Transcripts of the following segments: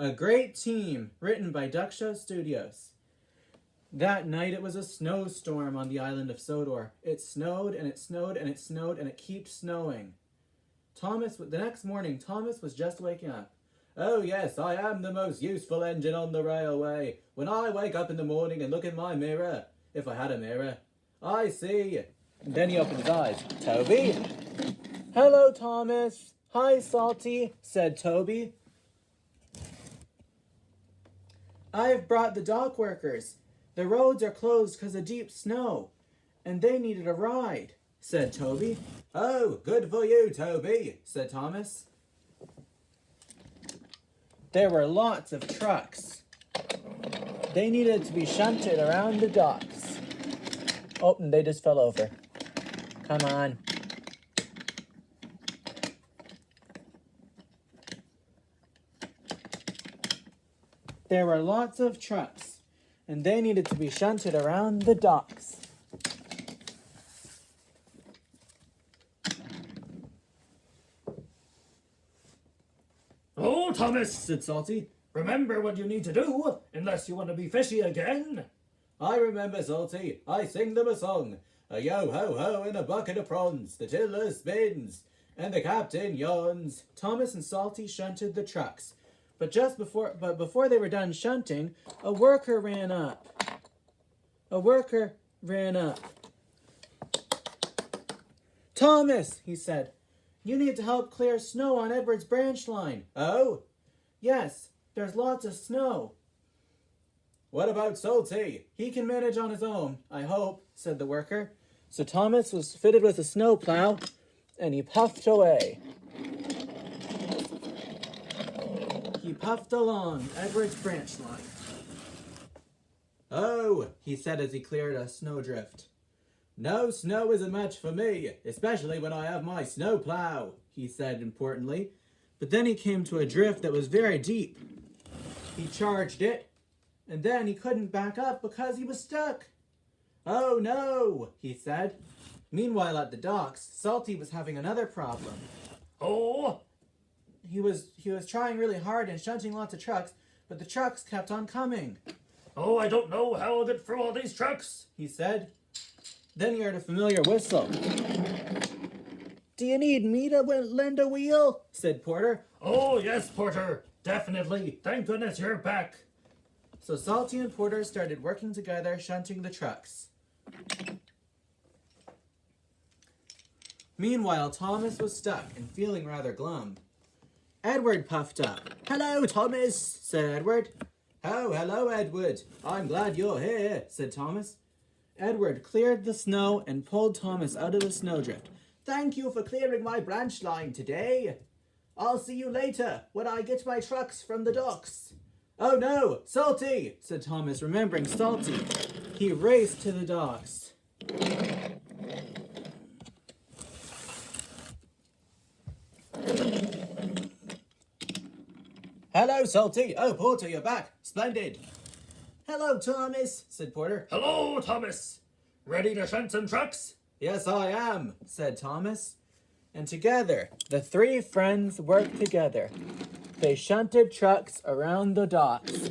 A Great Team, written by Duck Show Studios. That night it was a snowstorm on the island of Sodor. It snowed and it snowed and it snowed and it keeps snowing. The next morning, Thomas was just waking up. Oh yes, I am the most useful engine on the railway. When I wake up in the morning and look in my mirror, if I had a mirror, I see. And then he opened his eyes. Toby? Hello, Thomas. Hi, Salty, said Toby. I've brought the dock workers. The roads are closed because of deep snow, and they needed a ride, said Toby. Oh, good for you, Toby, said Thomas. There were lots of trucks. They needed to be shunted around the docks. Oh, and they just fell over. Come on. There were lots of trucks, and they needed to be shunted around the docks. Oh, Thomas, said Salty, remember what you need to do, unless you want to be fishy again. I remember, Salty. I sing them a song. A yo-ho-ho in a bucket of prawns. The tiller spins, and the captain yawns. Thomas and Salty shunted the trucks. But before they were done shunting, a worker ran up. Thomas, he said, you need to help clear snow on Edward's branch line. Oh? Yes, there's lots of snow. What about Salty? He can manage on his own, I hope, said the worker. So Thomas was fitted with a snow plow, and he puffed away. He puffed along Edward's branch line. Oh, he said as he cleared a snowdrift. No snow is a match for me, especially when I have my snow plow, he said importantly. But then he came to a drift that was very deep. He charged it, and then he couldn't back up because he was stuck. Oh no, he said. Meanwhile at the docks, Salty was having another problem. Oh? He was trying really hard and shunting lots of trucks, but the trucks kept on coming. Oh, I don't know how I'll get through all these trucks, he said. Then he heard a familiar whistle. Do you need me to lend a wheel? Said Porter. Oh, yes, Porter, definitely. Thank goodness you're back. So Salty and Porter started working together, shunting the trucks. Meanwhile, Thomas was stuck and feeling rather glum. Edward puffed up. Hello, Thomas, said Edward. Oh, hello, Edward. I'm glad you're here, said Thomas. Edward cleared the snow and pulled Thomas out of the snowdrift. Thank you for clearing my branch line today. I'll see you later when I get my trucks from the docks. Oh no, Salty, said Thomas, remembering Salty. He raced to the docks. Hello, Salty. Oh, Porter, you're back. Splendid. Hello, Thomas, said Porter. Hello, Thomas. Ready to shunt some trucks? Yes, I am, said Thomas. And together, the three friends worked together. They shunted trucks around the docks.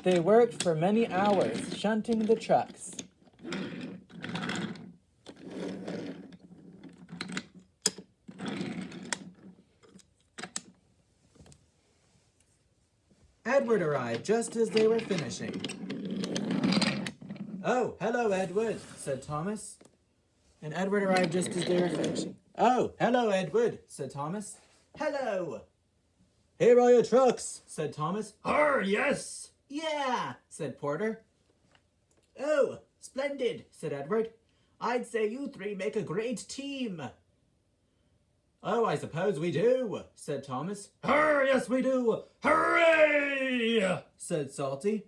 They worked for many hours, shunting the trucks. Edward arrived just as they were finishing. Oh, hello, Edward, said Thomas. And Edward arrived just as they were finishing. Oh, hello, Edward, said Thomas. Hello. Here are your trucks, said Thomas. Yes. Yeah, said Porter. Oh, splendid, said Edward. I'd say you three make a great team. Oh, I suppose we do, said Thomas. Yes, we do. Hooray! Said Salty.